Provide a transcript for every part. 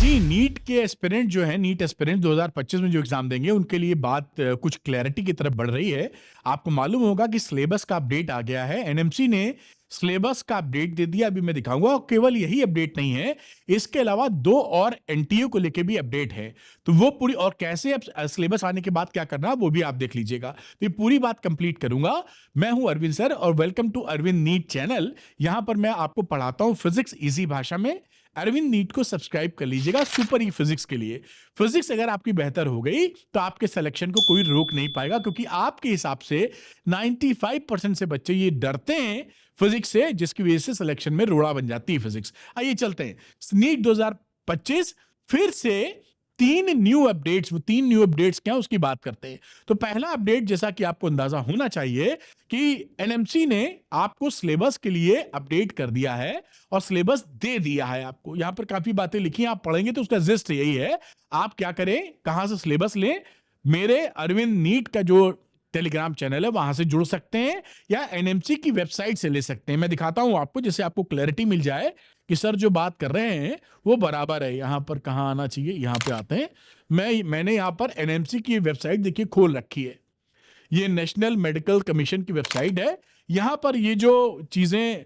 जी, NEET के aspirant जो हैं, नीट एस्पिरेंट 2025 में जो एग्ज़ाम देंगे, उनके लिए बात कुछ क्लैरिटी की तरफ बढ़ रही है। आपको मालूम होगा कि सिलेबस का अपडेट आ गया है। एनएमसी ने सिलेबस का अपडेट दे दिया, अभी मैं दिखाऊँगा और केवल यही अपडेट नहीं है, इसके अलावा 2 और एनटीए को लेके भी अपडेट है। तो वो पूरी और कैसे अब सिलेबस आने के बाद क्या करना है, वो भी आप देख लीजिएगा। तो ये पूरी बात कंप्लीट करूँगा। मैं हूँ अरविंद सर और welcome to Arvind NEET channel. यहाँ पर मैं आपको पढ़ाता हूँ फिज़िक्स ईज़ी भाषा में। अरविंद नीट को सब्सक्राइब कर लीजिएगा सुपर ई फिजिक्स के लिए। फिजिक्स अगर आपकी बेहतर हो गई तो आपके सिलेक्शन को कोई रोक नहीं पाएगा, क्योंकि आपके हिसाब से 95% से बच्चे ये डरते हैं फिजिक्स से, जिसकी वजह से सिलेक्शन में रोड़ा बन जाती है फिजिक्स। आइए चलते हैं नीट 2025 फिर से तीन न्यू अपडेट्स। वो तीन न्यू अपडेट्स क्या उसकी बात करते हैं। तो पहला अपडेट, जैसा कि आपको अंदाजा होना चाहिए कि एनएमसी ने आपको सिलेबस के लिए अपडेट कर दिया है और सिलेबस दे दिया है आपको। यहां पर काफी बातें लिखी हैं, आप पढ़ेंगे तो उसका जिस्ट यही है। आप क्या करें, कहां से सिलेबस लें, मेरे अरविंद नीट का जो टेलीग्राम चैनल है वहां से जुड़ सकते हैं या एनएमसी की वेबसाइट से ले सकते हैं। मैं दिखाता हूं आपको, जिससे आपको क्लैरिटी मिल जाए कि सर जो बात कर रहे हैं वो बराबर है। यहां पर कहां आना चाहिए, यहां पे आते हैं। मैंने यहां पर एनएमसी की वेबसाइट देखिए खोल रखी है। ये नेशनल मेडिकल कमीशन की वेबसाइट है। यहां पर ये जो चीजें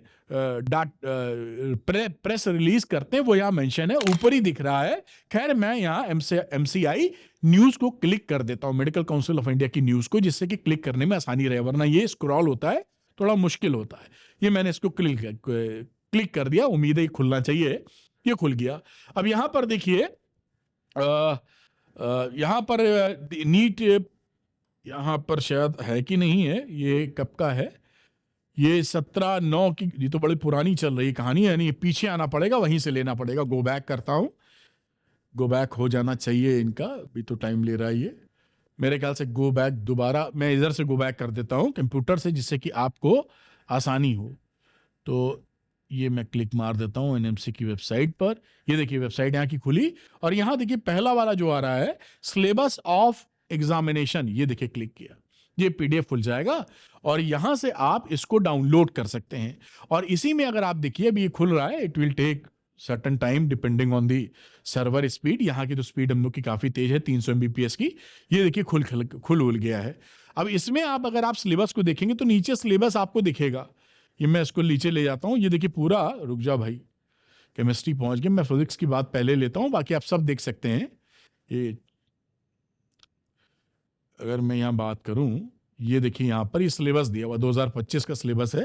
प्रेस रिलीज करते हैं वो यहां मेंशन है, ऊपर ही दिख रहा है। खैर मैं यहां एमसीआई न्यूज को क्लिक कर देता हूं, मेडिकल काउंसिल ऑफ इंडिया की न्यूज को, जिससे कि क्लिक करने में आसानी रहे, वरना ये स्क्रॉल होता है थोड़ा मुश्किल होता है। ये मैंने इसको क्लिक कर दिया, उम्मीद है ये खुलना चाहिए। ये खुल गया। अब यहां पर देखिए, यहां पर नीट यहां पर शायद है कि नहीं है, ये कब का है, ये 17/9 की, ये तो बड़ी पुरानी चल रही कहानी है। नहीं, पीछे आना पड़ेगा, वहीं से लेना पड़ेगा। गो बैक करता हूं, गो बैक हो जाना चाहिए इनका, अभी तो टाइम ले रहा है ये मेरे ख्याल से। गो बैक दोबारा मैं इधर से गो बैक कर देता हूं कंप्यूटर से, जिससे कि आपको आसानी हो। तो ये मैं क्लिक मार देता हूं एनएमसी की वेबसाइट पर। ये देखिए वेबसाइट यहाँ की खुली और यहाँ देखिए पहला वाला जो आ रहा है सिलेबस ऑफ एग्जामिनेशन, ये देखिए क्लिक किया, ये पीडीएफ खुल जाएगा और यहां से आप इसको डाउनलोड कर सकते हैं। और इसी में अगर आप देखिए अभी ये खुल रहा है, it will take certain time depending on the server speed. यहाँ की तो स्पीड हम लोग की काफी तेज है, 300 MBPS की। ये देखिए खुल गया है। अब इसमें आप अगर आप सिलेबस को देखेंगे तो नीचे सिलेबस आपको दिखेगा। ये मैं इसको नीचे ले जाता हूँ, ये देखिए पूरा, रुक जा भाई, केमिस्ट्री पहुंच गए। मैं फिजिक्स की बात पहले लेता हूँ, बाकी आप सब देख सकते हैं। ये अगर मैं यहाँ बात करूँ, ये देखिए यहाँ पर ये सिलेबस दिया हुआ 2025 का सिलेबस है,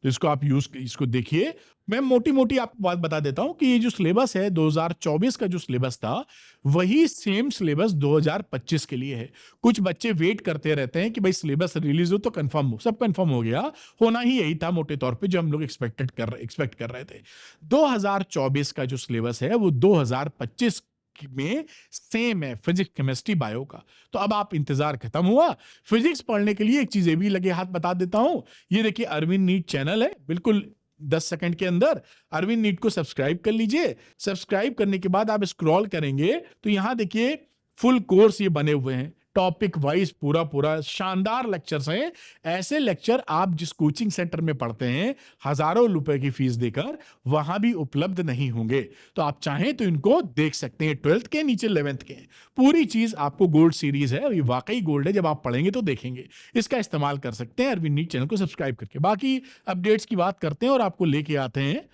तो इसको आप इसको देखिए। मैं मोटी मोटी आपको बात बता देता हूं कि ये जो सिलेबस है 2024 का जो सिलेबस था, वही सेम सिलेबस 2025 के लिए है। कुछ बच्चे वेट करते रहते हैं कि भाई सिलेबस रिलीज हो तो कंफर्म हो, सब कंफर्म हो गया, होना ही यही था मोटे तौर पे जो हम लोग एक्सपेक्ट कर रहे थे। 2024 का जो सिलेबस है वो 2025 में सेम है, फिजिक्स केमिस्ट्री बायो का। तो अब आप इंतजार खत्म हुआ। फिजिक्स पढ़ने के लिए एक चीज भी लगे हाथ बता देता हूं। ये देखिए अरविंद नीट चैनल है, बिल्कुल 10 सेकंड के अंदर अरविंद नीट को सब्सक्राइब कर लीजिए। सब्सक्राइब करने के बाद आप स्क्रॉल करेंगे तो यहां देखिए फुल कोर्स ये बने हुए हैं, टॉपिक वाइज पूरा शानदार लेक्चर्स हैं। ऐसे लेक्चर आप जिस कोचिंग सेंटर में पढ़ते हैं हजारों रुपए की फीस देकर, वहां भी उपलब्ध नहीं होंगे। तो आप चाहें तो इनको देख सकते हैं, 12th के नीचे 11th के। पूरी चीज आपको गोल्ड सीरीज है, ये वाकई गोल्ड है, जब आप पढ़ेंगे तो देखेंगे। इसका इस्तेमाल कर सकते हैं अरविंद नीट चैनल को सब्सक्राइब करके। बाकी अपडेट्स की बात करते हैं और आपको लेके आते हैं।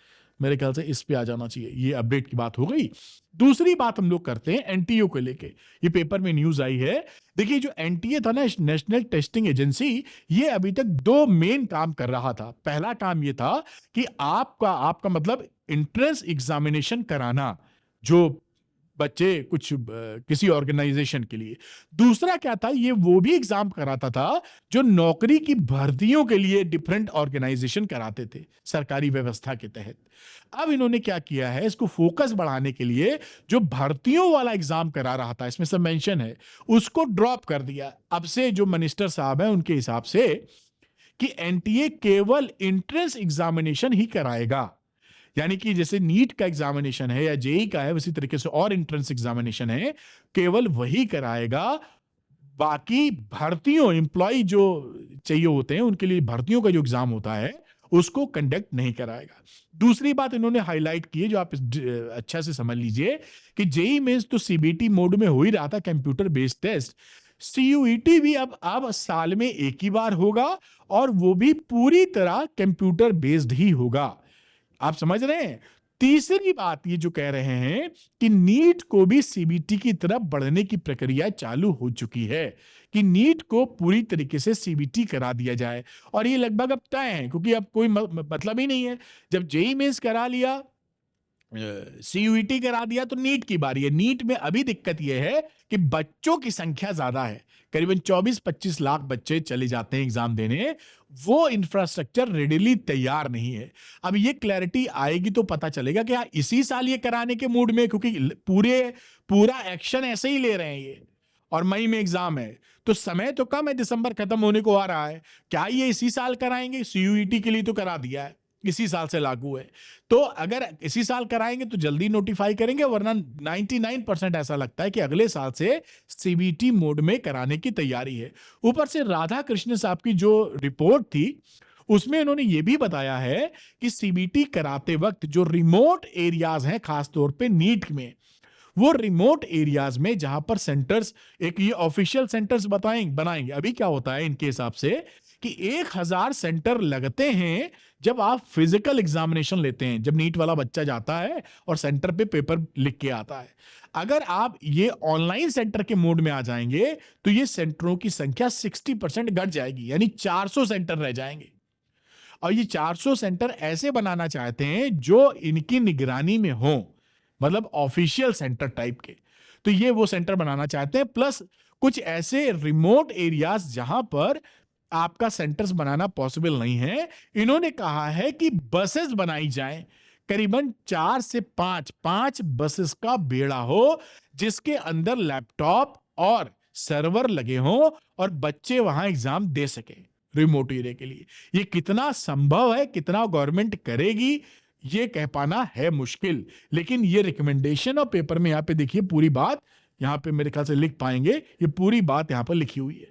मेरे ख्याल से इस पे आ जाना चाहिए, ये अपडेट की बात हो गई। दूसरी बात हम लोग करते हैं एनटीए को लेके। ये पेपर में न्यूज आई है। देखिए जो एनटीए था ना, नेशनल टेस्टिंग एजेंसी, ये अभी तक 2 मेन काम कर रहा था। पहला काम ये था कि आपका मतलब एंट्रेंस एग्जामिनेशन कराना, जो बच्चे कुछ किसी ऑर्गेनाइजेशन के लिए। दूसरा क्या था, ये वो भी एग्जाम कराता था जो नौकरी की भर्तियों के लिए डिफरेंट ऑर्गेनाइजेशन कराते थे सरकारी व्यवस्था के तहत। अब इन्होंने क्या किया है, इसको फोकस बढ़ाने के लिए जो भर्तियों वाला एग्जाम करा रहा था, इसमें सब मेंशन है, उसको ड्रॉप कर दिया। अब से जो मिनिस्टर साहब हैं उनके हिसाब से कि एनटीए केवल एंट्रेंस एग्जामिनेशन ही कराएगा। यानी कि जैसे नीट का एग्जामिनेशन है या जेई का है, उसी तरीके से और एंट्रेंस एग्जामिनेशन है, केवल वही कराएगा। बाकी भर्तियों, एम्प्लॉय जो चाहिए होते हैं उनके लिए भर्तियों का जो एग्जाम होता है उसको कंडक्ट नहीं कराएगा। दूसरी बात इन्होंने हाईलाइट की है, जो आप अच्छा से समझ लीजिए, कि जेईई मेंस तो सीबीटी मोड में हो ही रहा था, कंप्यूटर बेस्ड टेस्ट। सीयूईटी भी अब साल में एक ही बार होगा, और वो भी पूरी तरह कंप्यूटर बेस्ड ही होगा। आप समझ रहे हैं? तीसरी बात ये जो कह रहे हैं कि नीट को भी सीबीटी की तरफ बढ़ने की प्रक्रिया चालू हो चुकी है, कि नीट को पूरी तरीके से सीबीटी करा दिया जाए, और ये लगभग अब तय है, क्योंकि अब कोई मतलब ही नहीं है। जब जेईई मेंस करा लिया, सीयूईटी करा दिया, तो नीट की बारी है। नीट में अभी दिक्कत यह है कि बच्चों की संख्या ज्यादा है, करीबन 24-25 लाख बच्चे चले जाते हैं एग्जाम देने, वो इंफ्रास्ट्रक्चर रेडीली तैयार नहीं है। अब ये क्लैरिटी आएगी तो पता चलेगा कि इसी साल ये कराने के मूड में, क्योंकि पूरा एक्शन ऐसे ही ले रहे हैं ये, और मई में एग्जाम है, तो समय तो कम है, दिसंबर खत्म होने को आ रहा है। क्या ये इसी साल कराएंगे? सीयूईटी के लिए तो करा दिया है, इसी साल से लागू है, तो अगर इसी साल कराएंगे तो जल्दी नोटिफाई करेंगे, वरना 99% ऐसा लगता है कि अगले साल से सीबीटी मोड में कराने की तैयारी है। ऊपर से राधा कृष्ण साहब की जो रिपोर्ट थी, उसमें इन्होंने ये भी बताया है कि सीबीटी कराते वक्त जो रिमोट एरियाज हैं, खासतौर पे नीट में, वो रिमोट एरियाज में जहां पर सेंटर्स, एक ये ऑफिशियल सेंटर्स बनाएंगे। अभी क्या होता है इनके हिसाब से कि 1000 सेंटर लगते हैं जब आप फिजिकल एग्जामिनेशन लेते हैं, जब नीट वाला बच्चा जाता है और सेंटर पे पेपर लिख के आता है। अगर आप ये ऑनलाइन सेंटर के मोड में आ जाएंगे तो ये सेंटरों की संख्या 60% घट जाएगी, यानी 400 सेंटर रह जाएंगे। और ये 400 सेंटर ऐसे बनाना चाहते हैं जो इनकी निगरानी में हो, मतलब ऑफिशियल सेंटर टाइप के। तो ये वो सेंटर बनाना चाहते हैं, प्लस कुछ ऐसे रिमोट एरियाज जहां पर आपका सेंटर्स बनाना पॉसिबल नहीं है। इन्होंने कहा है कि बसेस बनाई जाएं, करीबन 4 से 5 बसेस का बेड़ा हो, जिसके अंदर लैपटॉप और सर्वर लगे हों और बच्चे वहां एग्जाम दे सके रिमोट एरिया के लिए। ये कितना संभव है, कितना गवर्नमेंट करेगी, ये कह पाना है मुश्किल, लेकिन ये रिकमेंडेशन और पेपर में यहां पे देखिए पूरी बात, यहां पे मेरे ख्याल से लिख पाएंगे, ये पूरी बात यहां पर लिखी हुई है।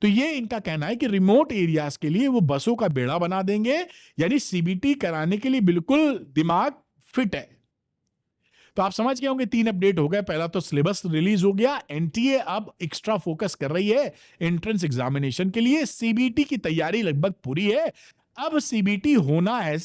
तो ये इनका कहना है कि रिमोट एरियाज के लिए वो बसों का बेड़ा बना देंगे, यानी सीबीटी कराने के लिए बिल्कुल दिमाग फिट है। तो आप समझ गए होंगे, 3 अपडेट हो गए। पहला तो सिलेबस रिलीज हो गया, एनटीए अब एक्स्ट्रा फोकस कर रही है एंट्रेंस एग्जामिनेशन के लिए, सीबीटी की तैयारी लगभग पूरी है। अब सीबीटी होना है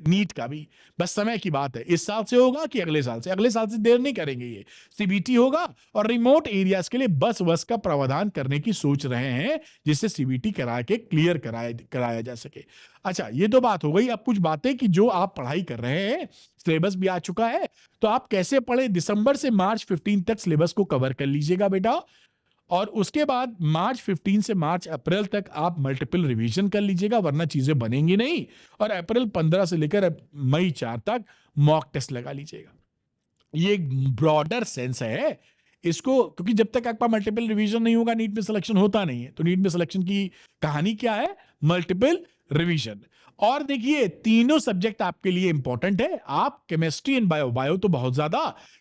नीट का भी, बस समय की बात है, इस साल से होगा कि अगले साल से। अगले साल से देर नहीं करेंगे, ये सीबीटी होगा, और रिमोट एरियाज के लिए बस का प्रावधान करने की सोच रहे हैं, जिससे सीबीटी करा के क्लियर कराया जा सके। अच्छा, ये तो बात हो गई। अब कुछ बातें कि जो आप पढ़ाई कर रहे हैं, सिलेबस भी आ चुका है, तो आप कैसे पढ़े। दिसंबर से मार्च 15 तक सिलेबस को कवर कर लीजिएगा बेटा, और उसके बाद मार्च 15 से मार्च अप्रैल तक आप मल्टीपल रिवीजन कर लीजिएगा, वरना चीजें बनेंगी नहीं। और अप्रैल 15 से लेकर मई 4 तक मॉक टेस्ट लगा लीजिएगा। ये एक ब्रॉडर सेंस है इसको, क्योंकि जब तक आपका मल्टीपल रिवीजन नहीं होगा नीट में सिलेक्शन होता नहीं है। तो नीट में सिलेक्शन की कहानी क्या है? Multiple revision. और देखिए, तीनों सब्जेक्ट आपके लिए इंपॉर्टेंट है। आप केमिस्ट्री एंड बायो तो बहुत ज्यादा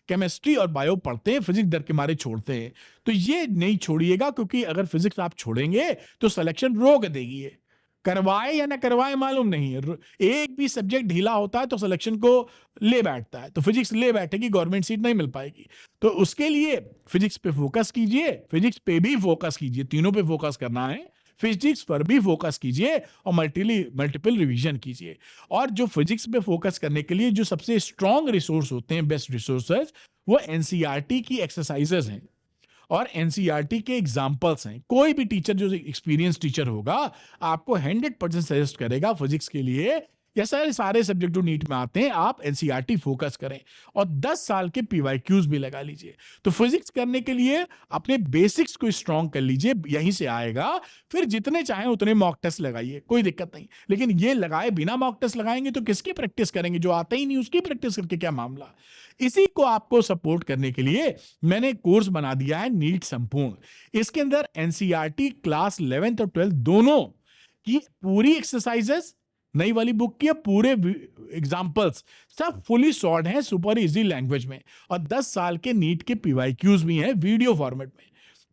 केमिस्ट्री और बायो पढ़ते हैं, फिजिक्स डर के मारे छोड़ते हैं, तो ये नहीं छोड़िएगा, क्योंकि अगर फिजिक्स आप छोड़ेंगे तो सिलेक्शन रोक देगी ये। करवाए या ना करवाए मालूम नहीं है, एक भी सब्जेक्ट ढीला होता है तो सिलेक्शन को ले बैठता है, तो फिजिक्स ले बैठेगी, गवर्नमेंट सीट नहीं मिल पाएगी। तो उसके लिए फिजिक्स पे फोकस कीजिए, फिजिक्स पे भी फोकस कीजिए, तीनों पे फोकस करना है। फिजिक्स पर भी फोकस कीजिए और मल्टीपल रिवीजन कीजिए। और जो फिजिक्स पे फोकस करने के लिए जो सबसे स्ट्रॉन्ग रिसोर्स होते हैं, बेस्ट रिसोर्सेज, वो एनसीईआरटी की एक्सरसाइजेज हैं और एनसीईआरटी के एग्जाम्पल्स हैं। कोई भी टीचर जो एक्सपीरियंस टीचर होगा आपको 100% सजेस्ट करेगा फिजिक्स के लिए, या सारे सब्जेक्ट जो नीट में आते हैं आप एनसीईआरटी फोकस करें, और 10 साल के पीवाईक्यूज भी लगा लीजिए। तो फिजिक्स करने के लिए अपने बेसिक्स को स्ट्रॉन्ग कर लीजिए, यहीं से आएगा। फिर जितने चाहें उतने मॉक टेस्ट लगाइए, कोई दिक्कत नहीं। लेकिन ये लगाए बिना मॉक टेस्ट लगाएंगे तो किसकी प्रैक्टिस करेंगे? जो आता ही नहीं उसकी प्रैक्टिस करके क्या मामला। इसी को आपको सपोर्ट करने के लिए मैंने कोर्स बना दिया है नीट संपूर्ण। इसके अंदर एनसीईआरटी क्लास 11th और 12th दोनों की पूरी एक्सरसाइजेस, नई वाली बुक की पूरे एग्जाम्पल्स सब फुली सॉर्ट हैं सुपर इजी लैंग्वेज में, और 10 साल के नीट के पीवाईक्यूज भी हैं वीडियो फॉर्मेट में।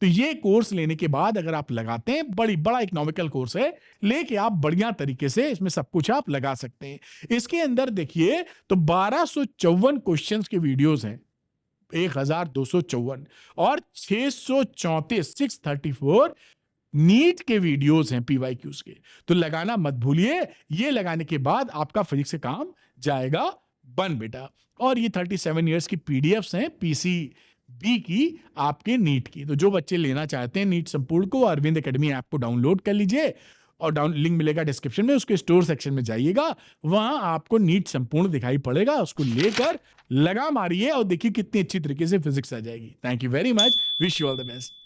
तो ये कोर्स लेने के बाद अगर आप लगाते हैं, बड़ा इकोनॉमिकल कोर्स है, लेके आप बढ़िया तरीके से इसमें सब कुछ आप लगा सकते हैं। इसके अंदर देखिए तो 1254 क्वेश्चंस के वीडियोस हैं, 1254, और 634 नीट के वीडियोस हैं पीवाईक्यूज के। तो लगाना मत भूलिए, ये लगाने के बाद आपका फिजिक्स से काम जाएगा बन बेटा। और ये 37 इयर्स की पीडीएफ्स हैं पीसीबी की, आपके नीट की। तो जो बच्चे लेना चाहते हैं नीट संपूर्ण को, अरविंद एकेडमी ऐप को डाउनलोड कर लीजिए, और लिंक मिलेगा डिस्क्रिप्शन में, उसके स्टोर सेक्शन में जाइएगा, वहां आपको नीट संपूर्ण दिखाई पड़ेगा, उसको लेकर लगा मारिए और देखिए कितनी अच्छी तरीके से फिजिक्स आ जाएगी। Thank you very much, wish you all the best.